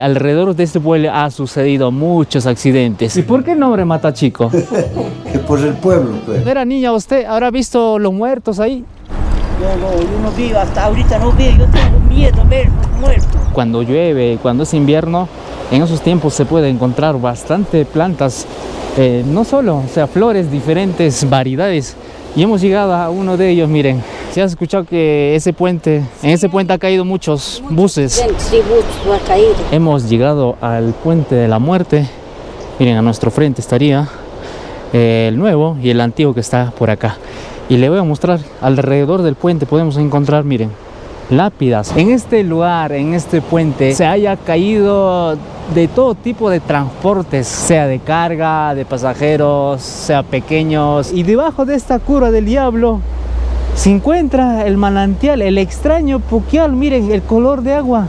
Alrededor de este pueblo ha sucedido muchos accidentes. ¿Y por qué el nombre Matachico? Es por el pueblo, pues. ¿Era niña usted? ¿Habrá visto los muertos ahí? Yo no vi, hasta ahorita no veo, yo tengo miedo de ver los muertos. Cuando llueve, cuando es invierno, en esos tiempos se puede encontrar bastante plantas, no solo, o sea, flores, diferentes variedades. Y hemos llegado a uno de ellos, miren. Si has escuchado que en ese puente ha caído muchos buses. Sí, buses ha caído. Hemos llegado al puente de la muerte. Miren, a nuestro frente estaría el nuevo y el antiguo que está por acá. Y le voy a mostrar, alrededor del puente podemos encontrar, miren, lápidas. En este lugar, en este puente, se haya caído de todo tipo de transportes, sea de carga, de pasajeros, sea pequeños. Y debajo de esta curva del diablo se encuentra el manantial, el extraño Puquial. Miren el color de agua.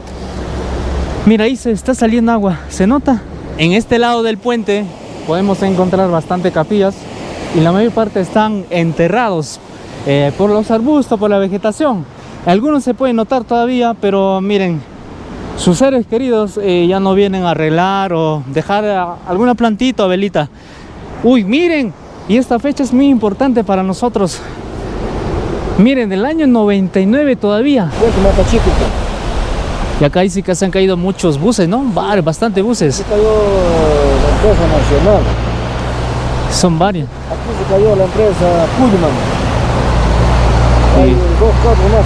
Mira, ahí se está saliendo agua, ¿se nota? En este lado del puente podemos encontrar bastante capillas y la mayor parte están enterrados por los arbustos, por la vegetación. Algunos se pueden notar todavía, pero miren, sus seres queridos ya no vienen a arreglar o dejar alguna plantita o velita. Uy, miren, y esta fecha es muy importante para nosotros. Miren, del año 99 todavía. Y acá sí que se han caído muchos buses, ¿no? Bastante buses. Se cayó la empresa nacional. Son varios. Aquí se cayó la empresa Pullman. Hay dos carros más.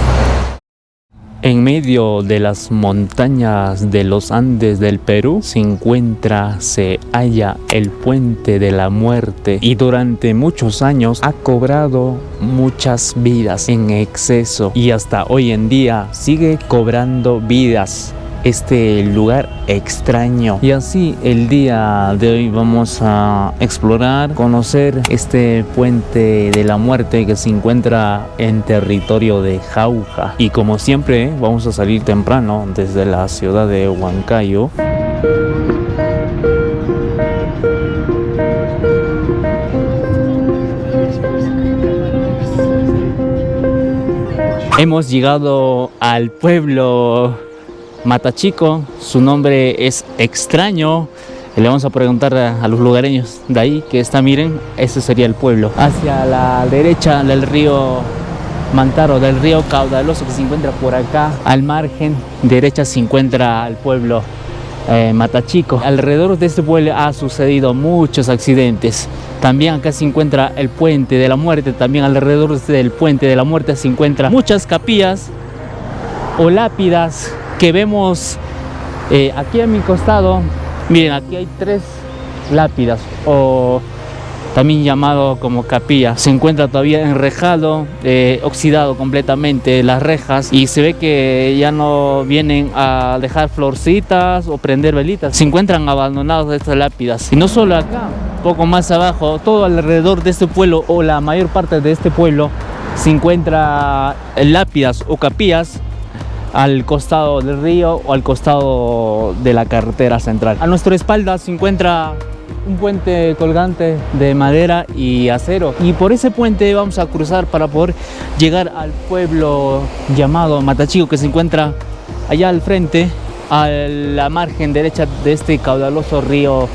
En medio de las montañas de los Andes del Perú se halla el puente de la muerte, y durante muchos años ha cobrado muchas vidas en exceso y hasta hoy en día sigue cobrando vidas este lugar extraño. Y así el día de hoy vamos a explorar, conocer este puente de la muerte que se encuentra en territorio de Jauja. Y como siempre vamos a salir temprano desde la ciudad de Huancayo. Hemos llegado al pueblo Matachico. Su nombre es extraño. Le vamos a preguntar a los lugareños de ahí que está, miren, ese sería el pueblo. Hacia la derecha del río Mantaro, del río caudaloso que se encuentra por acá, al margen derecha se encuentra el pueblo Matachico. Alrededor de este pueblo ha sucedido muchos accidentes. También acá se encuentra el puente de la muerte. También alrededor del puente de la muerte se encuentran muchas capillas o lápidas que vemos aquí a mi costado. Miren, aquí hay 3 lápidas, o también llamado como capilla. Se encuentra todavía enrejado, oxidado completamente las rejas, y se ve que ya no vienen a dejar florcitas o prender velitas. Se encuentran abandonadas estas lápidas. Y no solo acá, poco más abajo, todo alrededor de este pueblo, o la mayor parte de este pueblo, se encuentra lápidas o capillas al costado del río o al costado de la carretera central. A nuestra espalda se encuentra un puente colgante de madera y acero, y por ese puente vamos a cruzar para poder llegar al pueblo llamado Matachico, que se encuentra allá al frente, a la margen derecha de este caudaloso río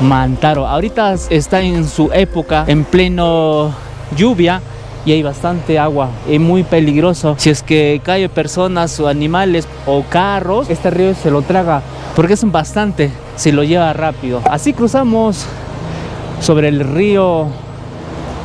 Mantaro. Ahorita está en su época, en pleno lluvia, y hay bastante agua, es muy peligroso. Si es que caen personas o animales o carros, este río se lo traga, porque es bastante, se lo lleva rápido. Así cruzamos sobre el río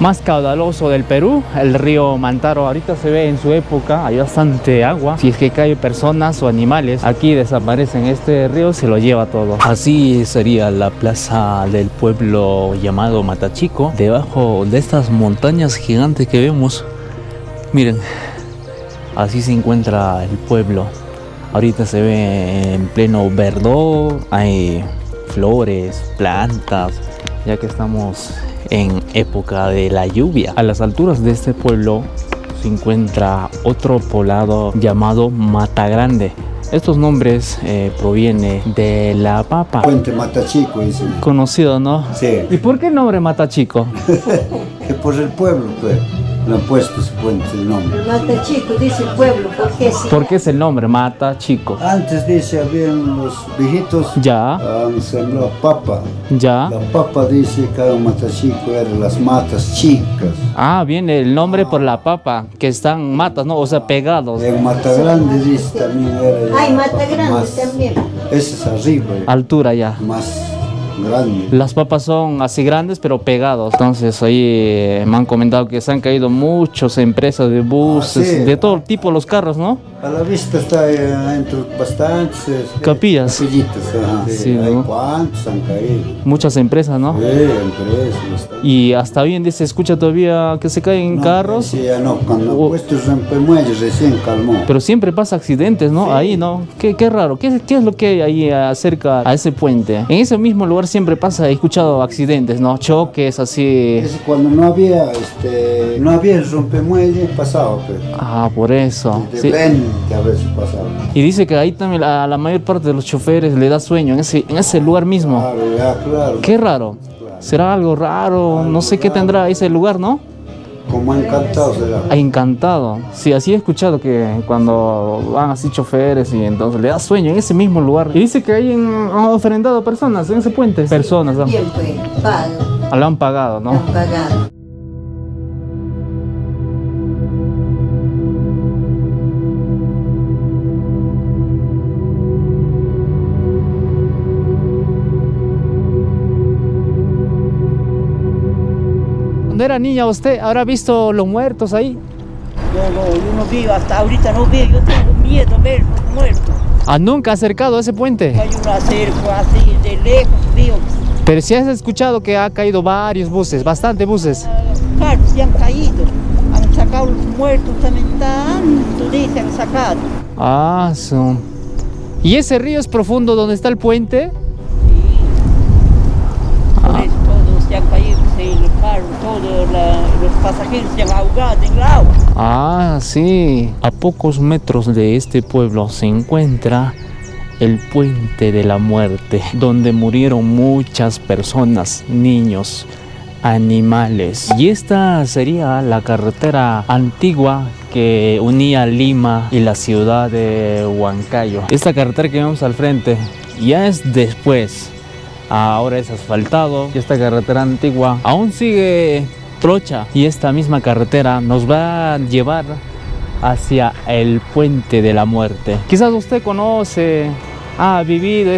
más caudaloso del Perú, el río Mantaro. Ahorita se ve en su época, hay bastante agua. Si es que caen personas o animales, aquí desaparecen, este río se lo lleva todo. Así sería la plaza del pueblo llamado Matachico, debajo de estas montañas gigantes que vemos. Miren, así se encuentra el pueblo. Ahorita se ve en pleno verdor, hay flores, plantas, ya que estamos en época de la lluvia. A las alturas de este pueblo se encuentra otro poblado llamado Mata Grande. Estos nombres provienen de la papa. Puente Matachico, dice. Conocido, ¿no? Sí. ¿Y por qué el nombre Matachico? Es por el pueblo, pues. le han puesto ese puente el nombre. Mata Chico, dice el pueblo, ¿por qué sí? ¿Por qué es el nombre? Mata Chico. Antes dice, habían los viejitos, Ya, han sembrado papa. ya. La papa dice que cada matachico eran las matas chicas. Ah, viene el nombre por la papa, que están matas, ¿no? O sea, pegados. En Mata Grande dice también era. Ay, Mata Grande más- también. Ese es arriba, Altura ya. más grande. Las papas son así grandes, pero pegados. Entonces ahí me han comentado que se han caído muchas empresas de buses, sí. de todo tipo los carros, ¿no? A la vista está dentro bastantes Capillas. capillitas. Ajá. Sí, Hay ¿no? cuantos han caído. Muchas empresas, ¿no? Empresas. Bastante. Y hasta hoy en día se escucha todavía que se caen No, carros, sí, ya no, cuando O- han puesto rompemuelles recién calmó. pero siempre pasa accidentes, ¿no? Sí. Ahí, ¿no? Qué raro. ¿Qué es lo que hay ahí acerca a ese puente? En ese mismo lugar siempre pasa, he escuchado accidentes, ¿no? Choques, así. Es cuando no había el rompemuelle pasaba, pero Ah, por eso. de Sí. frente a veces pasaba. Y dice que ahí también a la mayor parte de los choferes le da sueño en ese lugar mismo. Claro, ya, claro. Qué raro. ¿Será algo raro? No sé qué tendrá ese lugar, ¿no? Como encantado será. Ha encantado. Sí, así he escuchado que cuando van así choferes y entonces le da sueño en ese mismo lugar. Y dice que ahí han ofrendado personas en ese puente. Personas, ¿no? Bien, pues, paga, Lo han pagado, ¿no? han pagado. Cuando era niña usted habrá visto los muertos ahí. No, yo no veo, hasta ahorita no veo, yo tengo miedo de ver los muertos. ¿Ah, nunca acercado a ese puente? Hay un acerco así de lejos, veo. Pero si has escuchado que ha caído varios buses, bastante buses. Carros se han caído, han sacado los muertos también, tanto dice han sacado. Ah, ¿Y ese río es profundo donde está el puente? Por eso todos se han caído, los carros, todos los pasajeros se han ahogado en el agua. Ah, sí. A pocos metros de este pueblo se encuentra el Puente de la Muerte, donde murieron muchas personas, niños, animales. Y esta sería la carretera antigua que unía Lima y la ciudad de Huancayo. Esta carretera que vemos al frente ya es después. Ahora es asfaltado y esta carretera antigua aún sigue trocha. Y esta misma carretera nos va a llevar hacia el Puente de la Muerte. Quizás usted conoce, ha vivido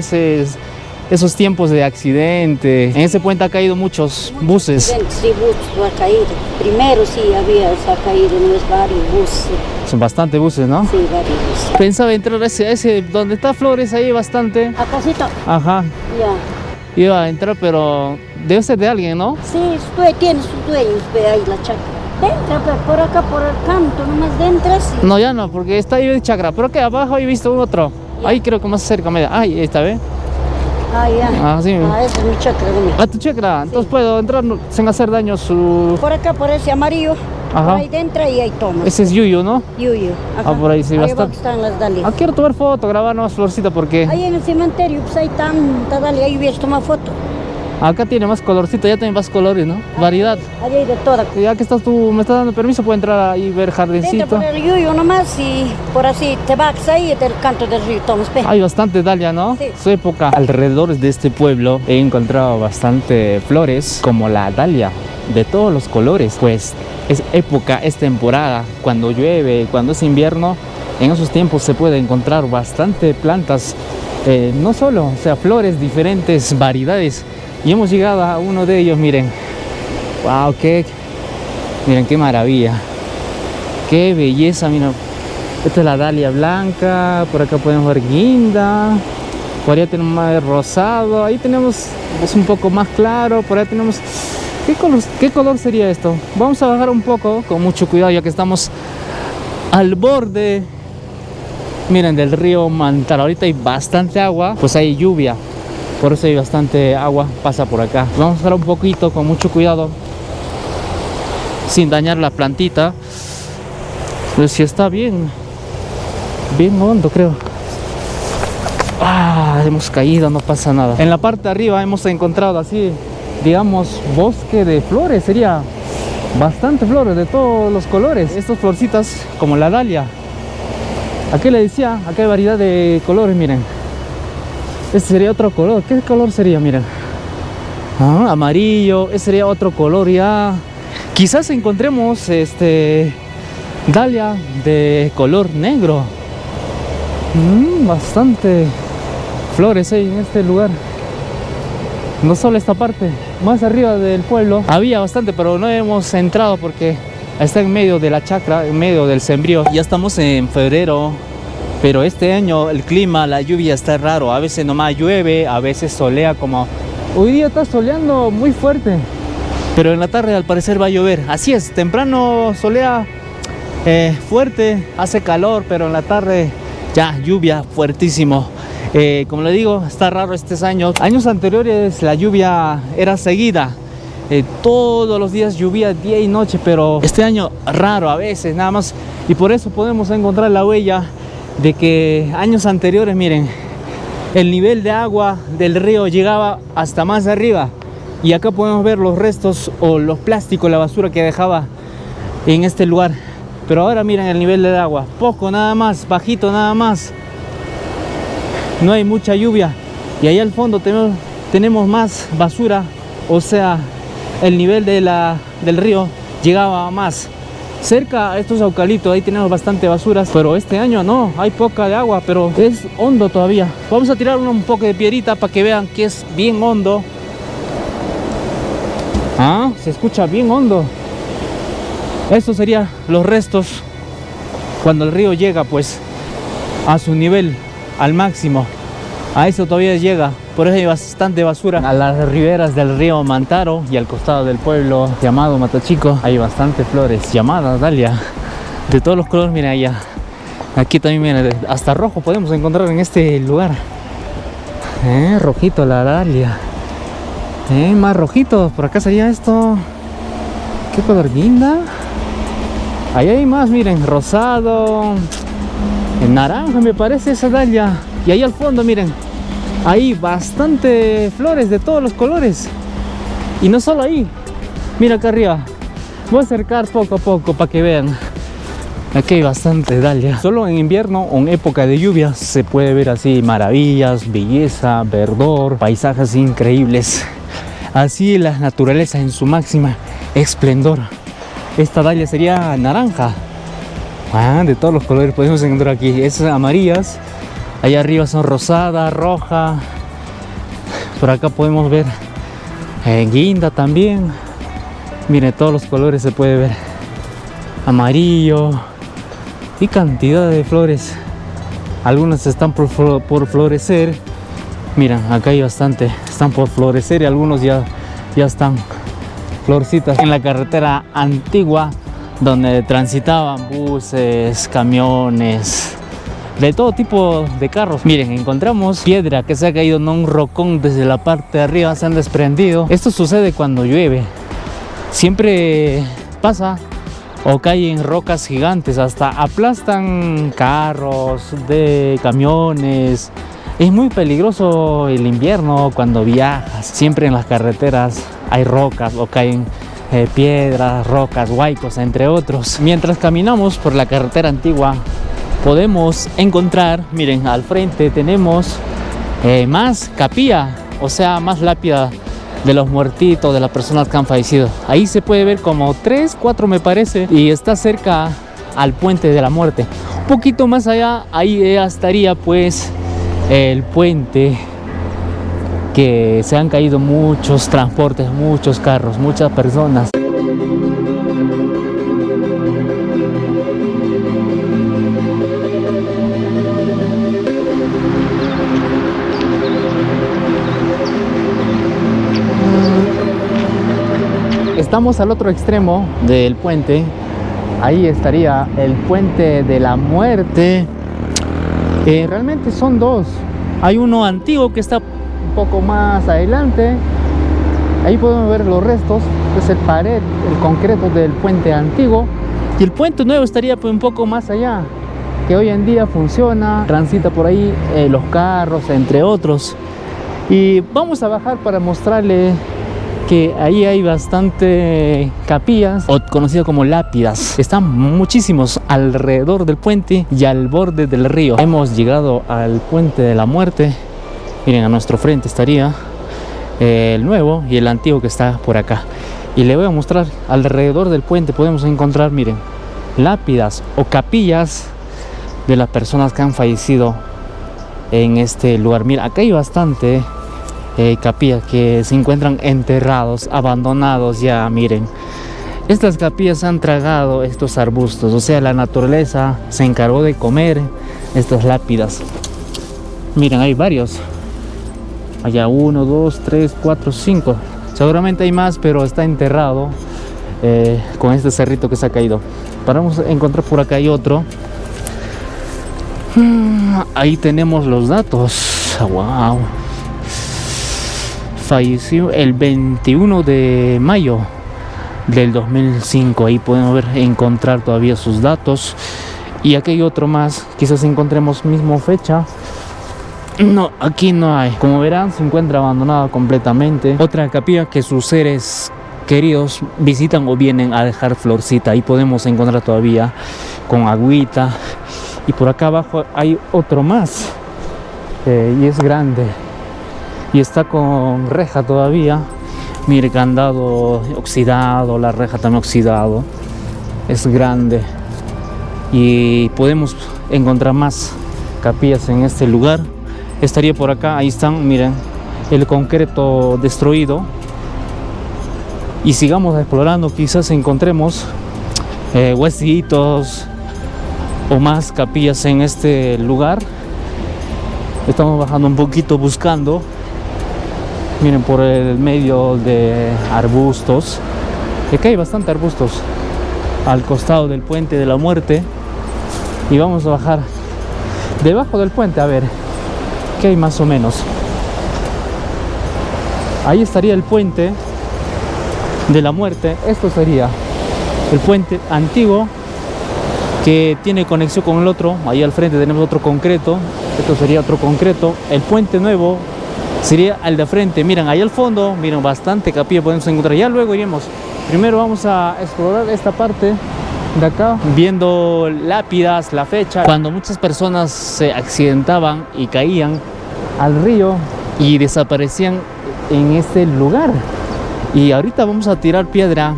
esos tiempos de accidente. En ese puente ha caído muchos buses. Sí, buses ha caído. Primero sí se ha caído unos varios buses. Son bastante buses, ¿no? Sí, varios buses. Pensaba entrar a ese donde está Flores ahí bastante. Acasito, Ajá. ya. Iba a entrar, pero debe ser de alguien, ¿no? Sí, tiene sus dueños, ve ahí la chacra. Entra, pero por acá, por el canto, nomás de entrar, sí. No, ya no, porque está ahí de chacra. Pero que abajo he visto otro. Ya. Ahí creo que más cerca. Ahí está, ¿ve? Ah, ya. Ah, sí. Ah, esa es mi chacra de mí. Ah, tu chacra. Entonces puedo entrar sin hacer daño a su... Por acá, por ese amarillo, Ajá. por ahí dentro y ahí tomas. Ese es Yuyu, ¿no? Yuyu. Ajá. Ah, por ahí sí, ahí bastante. abajo están las dalias. Ah, quiero tomar foto, grabar más florcita porque Ahí en el cementerio, pues hay tanta dalia, ahí hubieras tomado foto. acá tiene más colorcito, ya tiene más colores, ¿no? Variedad. Ahí hay de toda. Ya que estás tú, me estás dando permiso, puedo entrar ahí y ver Entra jardincito. por el Yuyu nomás y por así te vas ahí del canto del río, tomas. Ve. Hay bastante dalia, ¿no? Sí. Su época. Alrededor de este pueblo he encontrado bastante flores, como la dalia, de todos los colores. Pues es época, es temporada, cuando llueve, cuando es invierno, en esos tiempos se puede encontrar bastante plantas, no solo, o sea, flores, diferentes variedades. Y hemos llegado a uno de ellos, miren. Wow, miren qué maravilla. Qué belleza, miren. Esta es la dalia blanca, por acá podemos ver guinda, por allá tenemos más rosado, ahí tenemos un poco más claro, por allá tenemos... ¿Qué color sería esto? Vamos a bajar un poco, con mucho cuidado, ya que estamos al borde, miren, del río Mantaro. Ahorita hay bastante agua, pues hay lluvia, por eso hay bastante agua, pasa por acá. Vamos a bajar un poquito, con mucho cuidado, sin dañar la plantita. Pero si está bien hondo, creo. Ah, hemos caído, no pasa nada. En la parte de arriba hemos encontrado así, digamos, bosque de flores, sería bastante flores de todos los colores. Estas florcitas como la dalia. Aquí le decía, aquí hay variedad de colores, miren. Este sería otro color. ¿Qué color sería? Miren. Amarillo. Este sería otro color ya. Quizás encontremos dalia de color negro. Bastante flores hay en este lugar. No solo esta parte, más arriba del pueblo había bastante, pero no hemos entrado porque está en medio de la chacra, en medio del sembrío. Ya estamos en febrero, pero este año el clima, la lluvia está raro. A veces nomás llueve, a veces solea, como hoy día está soleando muy fuerte, pero en la tarde al parecer va a llover. Así es, temprano solea fuerte, hace calor, pero en la tarde ya lluvia fuertísimo. Como le digo, está raro estos años. Años anteriores la lluvia era seguida. Todos los días llovía día y noche, pero este año raro a veces nada más. Y por eso podemos encontrar la huella de que años anteriores, miren, el nivel de agua del río llegaba hasta más arriba. Y acá podemos ver los restos o los plásticos, la basura que dejaba en este lugar. Pero ahora miren el nivel del agua, poco nada más, bajito nada más. No hay mucha lluvia y ahí al fondo tenemos más basura, o sea, el nivel del río llegaba más. Cerca a estos eucaliptos ahí tenemos bastante basuras, pero este año no, hay poca de agua, pero es hondo todavía. Vamos a tirar un poco de piedrita para que vean que es bien hondo. Se escucha bien hondo. Estos serían los restos cuando el río llega pues a su nivel, al máximo. A eso todavía llega, por eso hay bastante basura. A las riberas del río Mantaro y al costado del pueblo llamado Matachico hay bastante flores llamadas dalia de todos los colores. Mira allá, aquí también miren, hasta rojo podemos encontrar en este lugar. Rojito la dalia, más rojito. Por acá sería esto, ¿qué color? Guinda. Ahí hay más, miren, rosado, en naranja me parece esa dalia. Y ahí al fondo, miren, hay bastante flores de todos los colores. Y no solo ahí, mira acá arriba. Voy a acercar poco a poco para que vean. Aquí hay bastante dalia. Solo en invierno o en época de lluvia se puede ver así maravillas, belleza, verdor, paisajes increíbles. Así la naturaleza en su máxima esplendor. Esta dalia sería naranja. De todos los colores podemos encontrar aquí. Esas amarillas. Allá arriba son rosada, roja. Por acá podemos ver guinda también. Miren, todos los colores se puede ver. Amarillo. Y cantidad de flores. Algunas están por florecer. Miren, acá hay bastante. Están por florecer y algunos ya están florcitas. En la carretera antigua donde transitaban buses, camiones, de todo tipo de carros. Miren, encontramos piedra que se ha caído en un rocón desde la parte de arriba, se han desprendido. Esto sucede cuando llueve. Siempre pasa o caen rocas gigantes, hasta aplastan carros, de camiones. Es muy peligroso el invierno cuando viajas. Siempre en las carreteras hay rocas o caen piedras, rocas, huaicos, entre otros. Mientras caminamos por la carretera antigua podemos encontrar, miren, al frente tenemos más capilla, o sea, más lápida de los muertitos, de las personas que han fallecido. Ahí se puede ver como 3, 4 me parece, y está cerca al puente de la muerte. Un poquito más allá, ahí ya estaría pues el puente que se han caído muchos transportes, muchos carros, muchas personas. Estamos al otro extremo del puente. Ahí estaría el puente de la muerte. Realmente son dos. Hay uno antiguo que está un poco más adelante. Ahí podemos ver los restos. Es el pared, el concreto del puente antiguo. Y el puente nuevo estaría pues un poco más allá, que hoy en día funciona, transita por ahí los carros, entre otros. Y vamos a bajar para mostrarle que ahí hay bastante capillas, o conocido como lápidas. Están muchísimos alrededor del puente y al borde del río. Hemos llegado al puente de la muerte. Miren, a nuestro frente estaría el nuevo y el antiguo que está por acá. Y le voy a mostrar alrededor del puente. Podemos encontrar, miren, lápidas o capillas de las personas que han fallecido en este lugar. Mira, acá hay bastante capillas que se encuentran enterrados, abandonados ya. Miren, estas capillas han tragado estos arbustos, o sea, la naturaleza se encargó de comer estas lápidas. Miren, hay varios. Allá 1, 2, 3, 4, 5. Seguramente hay más, pero está enterrado con este cerrito que se ha caído. Vamos a encontrar por acá hay otro. Ahí tenemos los datos. Wow. Falleció el 21 de mayo del 2005. Ahí podemos encontrar todavía sus datos. Y aquí hay otro más. Quizás encontremos mismo fecha. No, aquí no hay. Como verán, se encuentra abandonada completamente. Otra capilla que sus seres queridos visitan o vienen a dejar florcita. Ahí podemos encontrar todavía con agüita. Y por acá abajo hay otro más. Y es grande. Y está con reja todavía. Mire, candado oxidado, la reja también oxidado. Es grande. Y podemos encontrar más capillas en este lugar. Estaría por acá, ahí están, miren, el concreto destruido. Y sigamos explorando, quizás encontremos huesitos o más capillas en este lugar. Estamos bajando un poquito buscando. Miren, por el medio de arbustos. Aquí hay bastante arbustos al costado del puente de la muerte. Y vamos a bajar debajo del puente a ver qué hay más o menos. Ahí estaría el puente de la muerte. Esto sería el puente antiguo que tiene conexión con el otro. Ahí al frente tenemos otro concreto. Esto sería otro concreto. El puente nuevo sería el de frente. Miren, ahí al fondo, miren, bastante capilla podemos encontrar. Ya luego iremos. Primero vamos a explorar esta parte de acá, viendo lápidas, la fecha, cuando muchas personas se accidentaban y caían al río y desaparecían en este lugar. Y ahorita vamos a tirar piedra.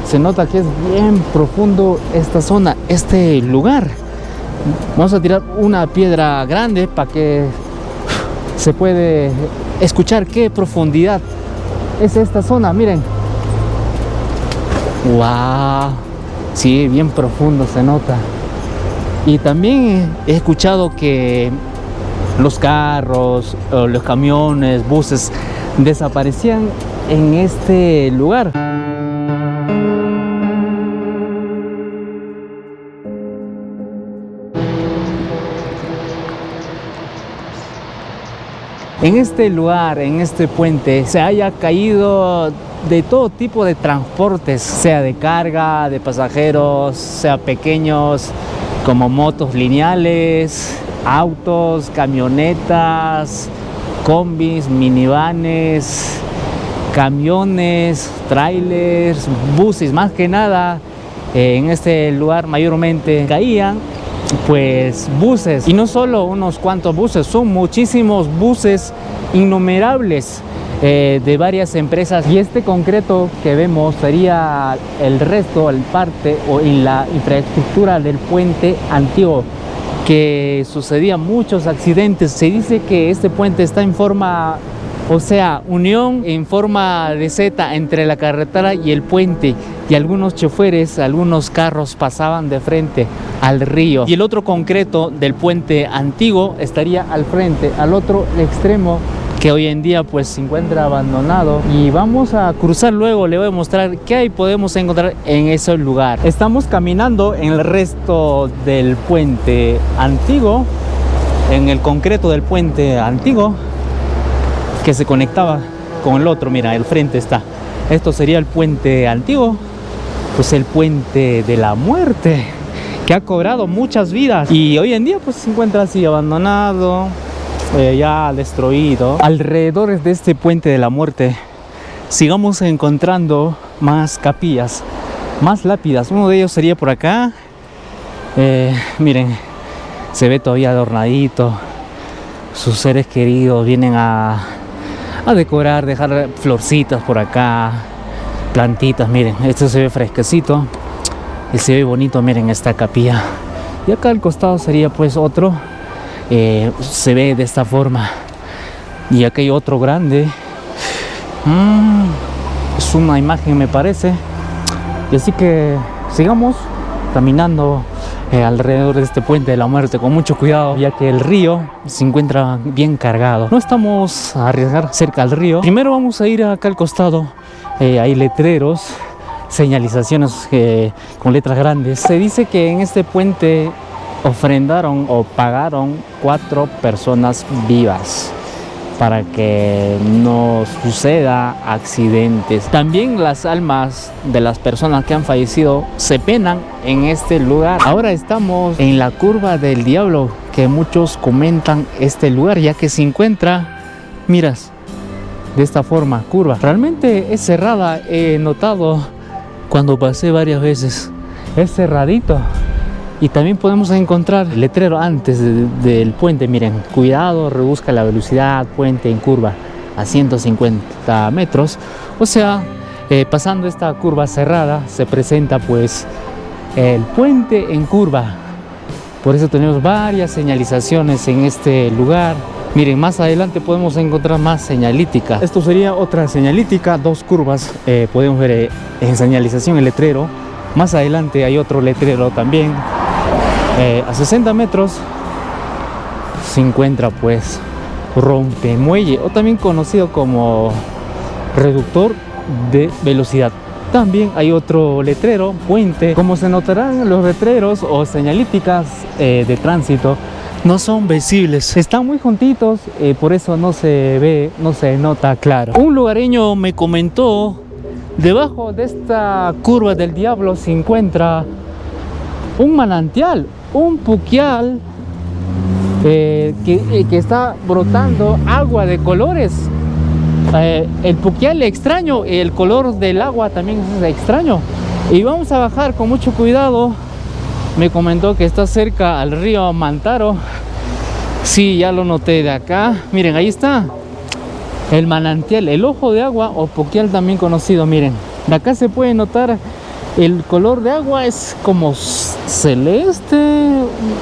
Se nota que es bien profundo esta zona, este lugar. Vamos a tirar una piedra grande para que se puede escuchar qué profundidad es esta zona. Miren. Wow. Sí, bien profundo se nota. Y también he escuchado que los carros, los camiones, buses desaparecían en este lugar. En este lugar, en este puente, se haya caído de todo tipo de transportes, sea de carga, de pasajeros, sea pequeños, como motos lineales, autos, camionetas, combis, minivanes, camiones, trailers, buses. Más que nada, en este lugar mayormente caían pues buses, y no solo unos cuantos buses, son muchísimos buses, innumerables, de varias empresas. Y este concreto que vemos sería el resto, el parte o en la infraestructura del puente antiguo, que sucedían muchos accidentes. Se dice que este puente está en forma, o sea, unión en forma de Z entre la carretera y el puente, y algunos choferes, algunos carros pasaban de frente al río. Y el otro concreto del puente antiguo estaría al frente, al otro extremo, que hoy en día pues se encuentra abandonado. Y vamos a cruzar luego, le voy a mostrar qué hay podemos encontrar en ese lugar. Estamos caminando en el resto del puente antiguo, en el concreto del puente antiguo que se conectaba con el otro. Mira, el frente está. Esto sería el puente antiguo, pues el puente de la muerte, que ha cobrado muchas vidas y hoy en día pues se encuentra así abandonado, ya destruido. Alrededor de este puente de la muerte sigamos encontrando más capillas, más lápidas. Uno de ellos sería por acá. Miren, se ve todavía adornadito. Sus seres queridos vienen a decorar, dejar florcitas por acá, plantitas. Miren, esto se ve fresquecito y se ve bonito. Miren esta capilla. Y acá al costado sería pues otro. Se ve de esta forma. Y acá hay otro grande. Es una imagen, me parece. Y así que sigamos caminando alrededor de este puente de la muerte con mucho cuidado, ya que el río se encuentra bien cargado. No estamos a arriesgar cerca al río. Primero vamos a ir acá al costado. Hay letreros, señalizaciones con letras grandes. Se dice que en este puente ofrendaron o pagaron 4 personas vivas para que no suceda accidentes. También las almas de las personas que han fallecido se penan en este lugar. Ahora estamos en la curva del diablo, que muchos comentan este lugar, ya que se encuentra, miras, de esta forma, curva. Realmente es cerrada, he notado cuando pasé varias veces. Es cerradito. Y también podemos encontrar el letrero antes del puente. Miren, cuidado, reduzca la velocidad, puente en curva a 150 metros. O sea, pasando esta curva cerrada se presenta pues el puente en curva. Por eso tenemos varias señalizaciones en este lugar. Miren, más adelante podemos encontrar más señalítica. Esto sería otra señalítica, 2 curvas. Podemos ver en señalización el letrero. Más adelante hay otro letrero también. A 60 metros se encuentra pues rompemuelle, o también conocido como reductor de velocidad. También hay otro letrero, puente. Como se notarán, los letreros o señalíticas de tránsito no son visibles, están muy juntitos, por eso no se ve, no se nota claro. Un lugareño me comentó, debajo de esta curva del diablo se encuentra un manantial, un puquial que está brotando agua de colores. El puquial es extraño, el color del agua también es extraño. Y vamos a bajar con mucho cuidado. Me comentó que está cerca al río Mantaro. Sí, ya lo noté de acá. Miren, ahí está el manantial, el ojo de agua o puquial también conocido. Miren, de acá se puede notar el color de agua, es como celeste.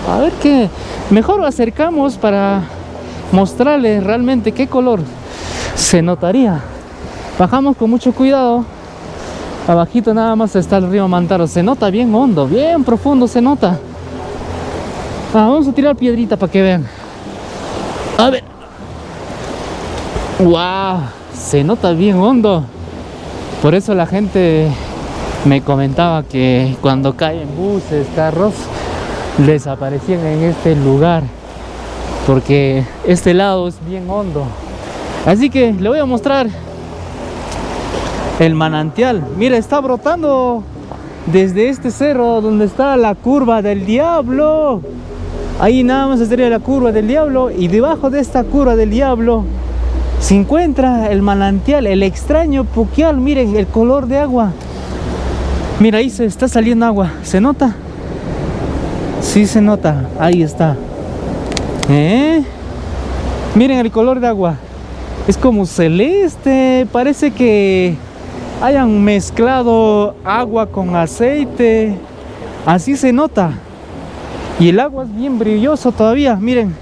A ver qué, mejor lo acercamos para mostrarles realmente qué color se notaría. Bajamos con mucho cuidado. Abajito nada más está el río Mantaro. Se nota bien hondo, bien profundo se nota. Vamos a tirar piedrita para que vean. A ver. Wow, se nota bien hondo. Por eso la gente me comentaba que cuando caen buses, carros, desaparecían en este lugar, porque este lado es bien hondo. Así que le voy a mostrar el manantial. Mira, está brotando desde este cerro donde está la curva del diablo. Ahí nada más estaría la curva del diablo, y debajo de esta curva del diablo se encuentra el manantial, el extraño puquial. Miren el color de agua. Mira, ahí se está saliendo agua. ¿Se nota? Sí se nota. Ahí está. Miren el color de agua. Es como celeste. Parece que hayan mezclado agua con aceite. Así se nota. Y el agua es bien brilloso todavía. Miren.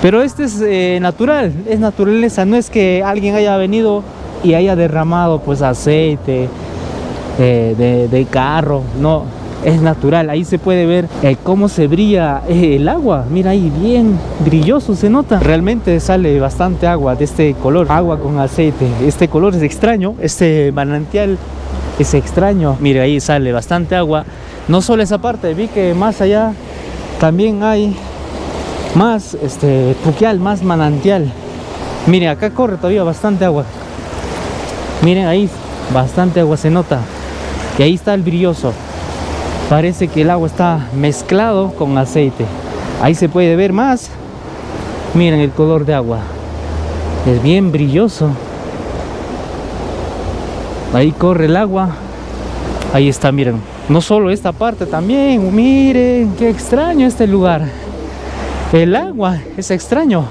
Pero este es natural. Es naturaleza. No es que alguien haya venido y haya derramado pues aceite de carro. No, es natural. Ahí se puede ver cómo se brilla el agua. Mira ahí, bien brilloso se nota. Realmente sale bastante agua de este color, agua con aceite. Este color es extraño, este manantial es extraño. Mira, ahí sale bastante agua. No solo esa parte, vi que más allá también hay más puquial, más manantial. Miren, acá corre todavía bastante agua. Miren ahí, bastante agua se nota. Y ahí está el brilloso. Parece que el agua está mezclado con aceite. Ahí se puede ver más. Miren el color de agua. Es bien brilloso. Ahí corre el agua. Ahí está, miren. No solo esta parte también. Miren, qué extraño este lugar. El agua es extraño.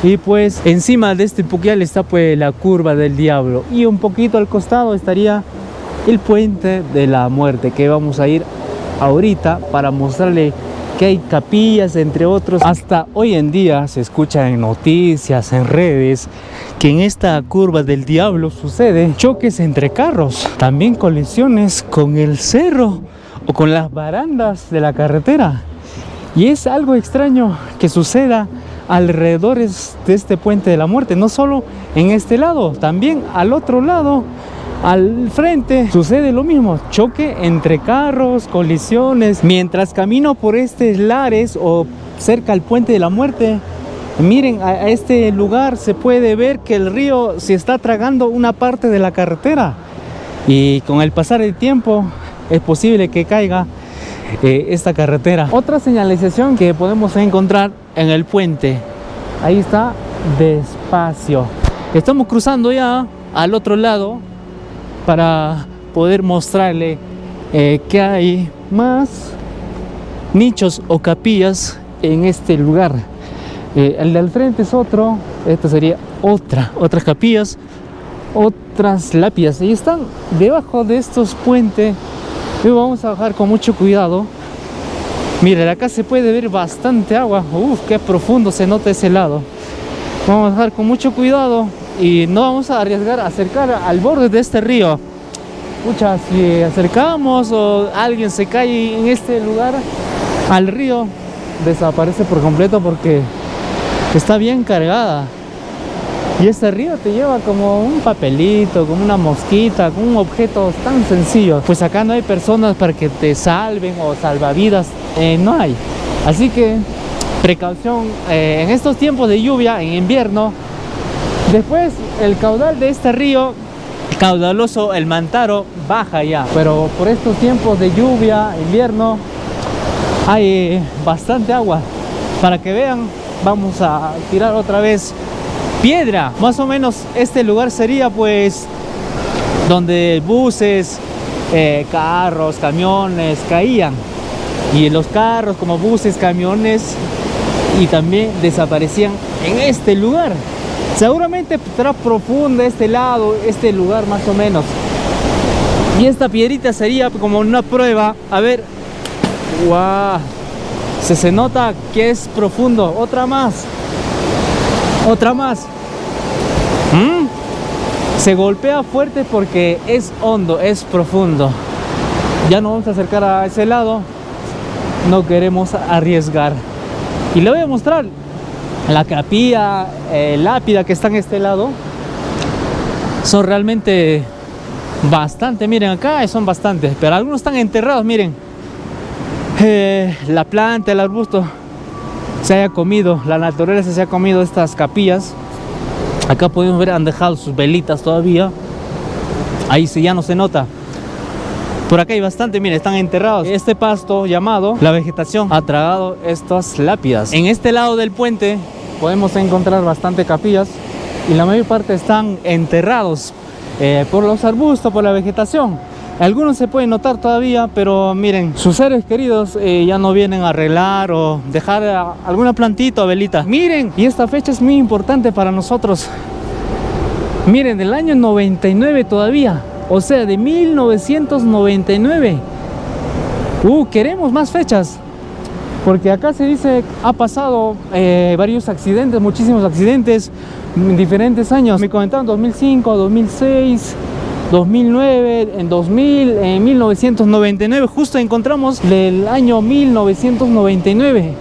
Y pues encima de este puquial está pues la curva del diablo. Y un poquito al costado estaría el puente de la muerte, que vamos a ir ahorita para mostrarle que hay capillas, entre otros. Hasta hoy en día se escucha en noticias, en redes, que en esta curva del diablo sucede choques entre carros, también colisiones con el cerro o con las barandas de la carretera. Y es algo extraño que suceda alrededor de este puente de la muerte, no solo en este lado, también al otro lado, al frente, sucede lo mismo, choque entre carros, colisiones. Mientras camino por este lares o cerca al puente de la muerte, miren, a este lugar se puede ver que el río se está tragando una parte de la carretera, y con el pasar del tiempo es posible que caiga esta carretera. Otra señalización que podemos encontrar en el puente, ahí está, despacio. Estamos cruzando ya al otro lado para poder mostrarle que hay más nichos o capillas en este lugar. El de al frente es otro, esta sería otras capillas, otras lápidas, y están debajo de estos puentes. Y vamos a bajar con mucho cuidado. Miren, acá se puede ver bastante agua. Uf, qué profundo se nota ese lado. Vamos a bajar con mucho cuidado y no vamos a arriesgar a acercar al borde de este río. Pucha, si acercamos o alguien se cae en este lugar al río, desaparece por completo porque está bien cargada. Y este río te lleva como un papelito, como una mosquita, como un objeto tan sencillo. Pues acá no hay personas para que te salven o salvavidas, no hay. Así que precaución en estos tiempos de lluvia, en invierno. Después el caudal de este río caudaloso, el Mantaro, baja ya. Pero por estos tiempos de lluvia, invierno, hay bastante agua. Para que vean, vamos a tirar otra vez piedra. Más o menos este lugar sería pues donde buses, carros, camiones caían, y los carros como buses, camiones y también desaparecían en este lugar. Seguramente estará profundo este lado, este lugar más o menos. Y esta piedrita sería como una prueba. A ver, wow, se nota que es profundo. Otra más. Se golpea fuerte porque es hondo, es profundo. Ya no vamos a acercar a ese lado, no queremos arriesgar. Y le voy a mostrar la capilla, lápida que está en este lado. Son realmente bastante, miren, acá son bastantes, pero algunos están enterrados, miren. La planta, el arbusto se haya comido, la naturaleza se ha comido estas capillas. Acá podemos ver, han dejado sus velitas todavía. Ahí sí ya no se nota. Por acá hay bastante, miren, están enterrados. Este pasto llamado, la vegetación, ha tragado estas lápidas. En este lado del puente podemos encontrar bastante capillas, y la mayor parte están enterrados por los arbustos, por la vegetación. Algunos se pueden notar todavía, pero miren, sus seres queridos ya no vienen a arreglar o dejar alguna plantita o velita. Miren, y esta fecha es muy importante para nosotros. Miren, del año 99 todavía, o sea, de 1999. Queremos más fechas, porque acá se dice ha pasado varios accidentes, muchísimos accidentes en diferentes años. Me comentaron 2005, 2006, 2009, en 2000, en 1999, justo encontramos el año 1999.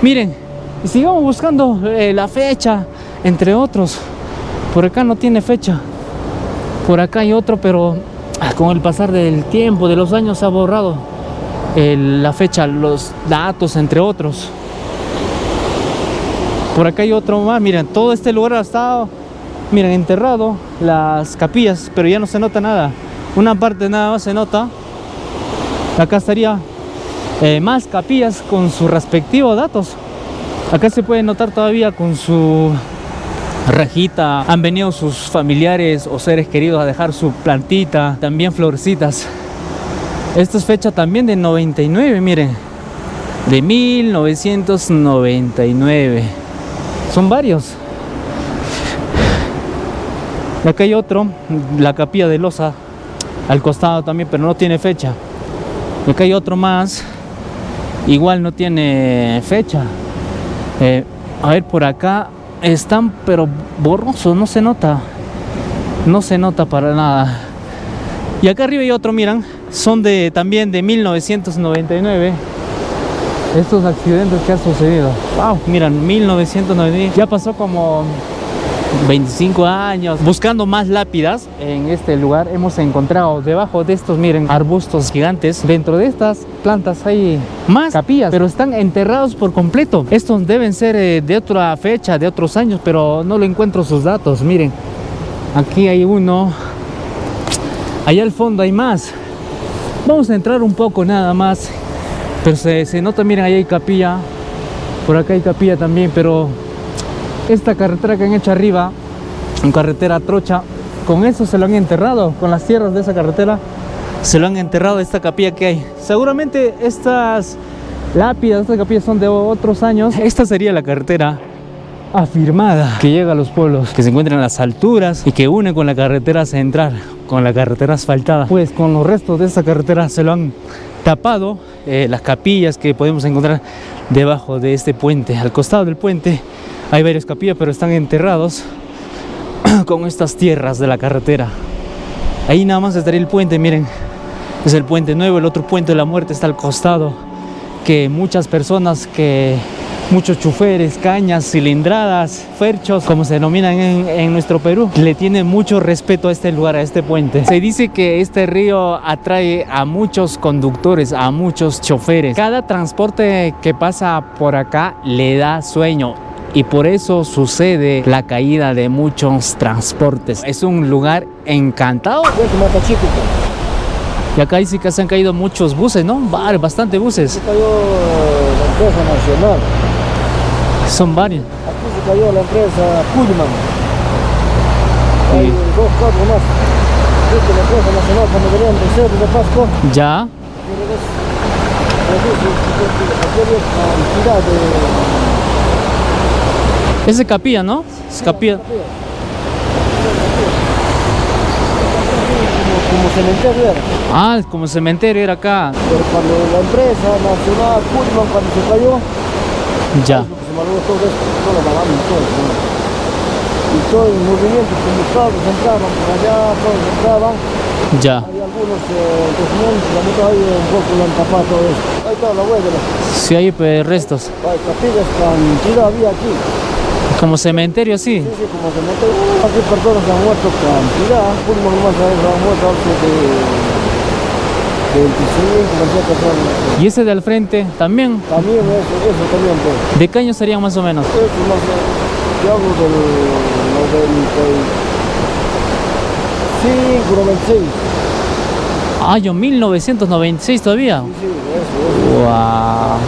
Miren, y sigamos buscando la fecha, entre otros. Por acá no tiene fecha, por acá hay otro, pero con el pasar del tiempo, de los años, se ha borrado la fecha, los datos, entre otros. Por acá hay otro más, miren, todo este lugar ha estado, miren, enterrado, las capillas, pero ya no se nota nada. Una parte nada más se nota. Acá estaría más capillas con sus respectivos datos. Acá se puede notar todavía con su rajita. Han venido sus familiares o seres queridos a dejar su plantita, también florecitas. Esta es fecha también de 99, miren, de 1999. Son varios. Y acá hay otro, la capilla de losa, al costado también, pero no tiene fecha. Y acá hay otro más, igual no tiene fecha. A ver, por acá están pero borrosos, no se nota. No se nota para nada. Y acá arriba hay otro, miran, son también de 1999. Estos accidentes que han sucedido. Wow, miran, 1999. Ya pasó como 25 años. Buscando más lápidas en este lugar, hemos encontrado debajo de estos, miren, arbustos gigantes. Dentro de estas plantas hay más capillas, pero están enterrados por completo. Estos deben ser de otra fecha, de otros años, pero no le encuentro sus datos. Miren, aquí hay uno. Allá al fondo hay más. Vamos a entrar un poco nada más. Pero se nota, miren, ahí hay capilla. Por acá hay capilla también, pero esta carretera que han hecho arriba, una carretera trocha, con eso se lo han enterrado. Con las tierras de esa carretera se lo han enterrado, esta capilla que hay. Seguramente estas lápidas, estas capillas son de otros años. Esta sería la carretera afirmada que llega a los pueblos, que se encuentran en las alturas y que une con la carretera central, con la carretera asfaltada. Pues con los restos de esta carretera se lo han tapado. Las capillas que podemos encontrar debajo de este puente, al costado del puente hay varias capillas, pero están enterrados con estas tierras de la carretera. Ahí nada más estaría el puente, miren, es el puente nuevo. El otro puente de la muerte está al costado, que muchas personas, muchos choferes, cañas, cilindradas, ferchos, como se denominan en nuestro Perú, le tienen mucho respeto a este lugar, a este puente. Se dice que este río atrae a muchos conductores, a muchos choferes. Cada transporte que pasa por acá le da sueño, y por eso sucede la caída de muchos transportes. Es un lugar encantado. Y acá dice que se han caído muchos buses, ¿no? Bastante buses. Se cayó la empresa nacional. Son varios. Aquí se cayó la empresa Pullman. Hay 2 carros más. Viste la empresa nacional cuando venían de Cerro de Pasco. Ya. Esa es capilla, ¿no? Es capilla. Como cementerio era. Ah, como cementerio era acá. Pero cuando la empresa nacional Pullman, cuando se cayó, ya. se malogró todo esto, todo lo lavamos, todo. Y todo el movimiento, como todos entraban por allá, todos entraban. Ya. Hay algunos documentos, la mitad ahí un poco lo han tapado todo esto. Ahí está la huella. Sí, hay restos. Hay capillas, cantidad había aquí. Como cementerio, sí. Sí, como cementerio. Aquí personas han muerto cantidad. Pullman nomás han muerto hace de 25, 20 personas. ¿Y ese de al frente también? También eso también. Pues. ¿De qué año serían más o menos? Eso más yo hablo del 95, 96. Ah, yo 1996 todavía. Sí, eso. Wow.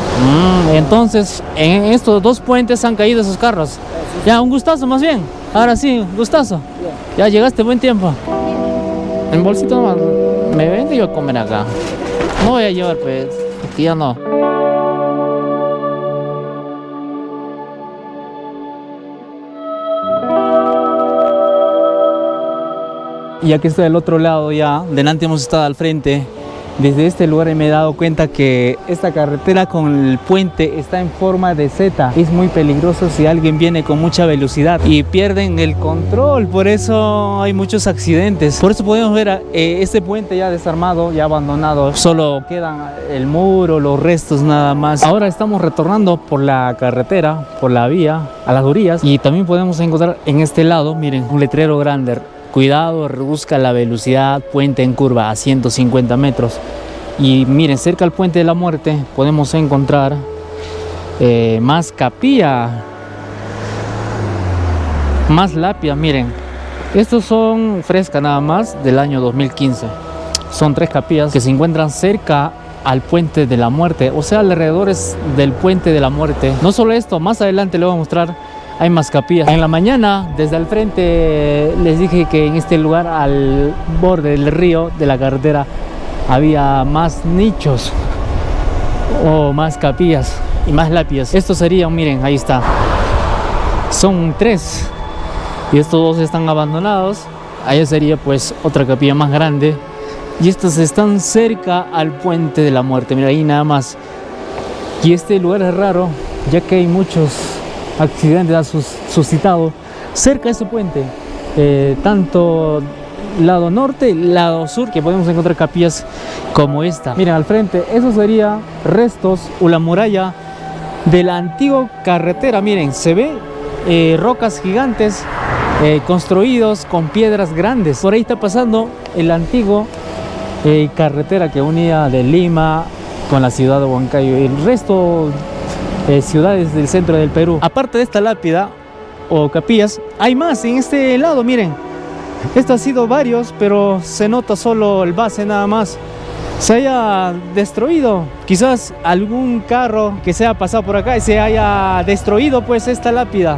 Entonces, en estos 2 puentes han caído esos carros. Ya, un gustazo más bien. Ahora sí, gustazo. Ya llegaste, buen tiempo. En bolsito nomás. Me vende yo a comer acá. No voy a llevar, pues. Aquí ya no. Y aquí estoy del otro lado ya. Delante hemos estado al frente. Desde este lugar me he dado cuenta que esta carretera con el puente está en forma de Z. Es muy peligroso si alguien viene con mucha velocidad y pierden el control. Por eso hay muchos accidentes. Por eso podemos ver este puente ya desarmado, ya abandonado. Solo quedan el muro, los restos nada más. Ahora estamos retornando por la carretera, por la vía, a las orillas. Y también podemos encontrar en este lado, miren, un letrero grande. Cuidado, reduzca la velocidad, puente en curva a 150 metros. Y miren, cerca al puente de la muerte podemos encontrar más capilla, más lápida. Miren, estos son frescas nada más del año 2015. Son 3 capillas que se encuentran cerca al puente de la muerte, o sea, alrededor del puente de la muerte. No solo esto, más adelante le voy a mostrar hay más capillas. En la mañana, desde el frente, les dije que en este lugar, al borde del río, de la carretera, había más nichos o más capillas y más lápidas. Estos serían, miren, ahí está. Son 3 y estos 2 están abandonados. Allá sería pues otra capilla más grande. Y estos están cerca al puente de la muerte. Mira, ahí nada más. Y este lugar es raro, ya que hay muchos accidentes suscitados cerca de este puente. Tanto lado norte, lado sur, que podemos encontrar capillas como esta. Miren al frente, eso sería restos o la muralla de la antigua carretera. Miren, se ve rocas gigantes construidos con piedras grandes. Por ahí está pasando el antiguo carretera que unía de Lima con la ciudad de Huancayo y el resto ciudades del centro del Perú. Aparte de esta lápida o capillas, hay más en este lado. Miren, esto ha sido varios, pero se nota solo el base nada más. Se haya destruido, quizás algún carro que se haya pasado por acá y se haya destruido pues esta lápida.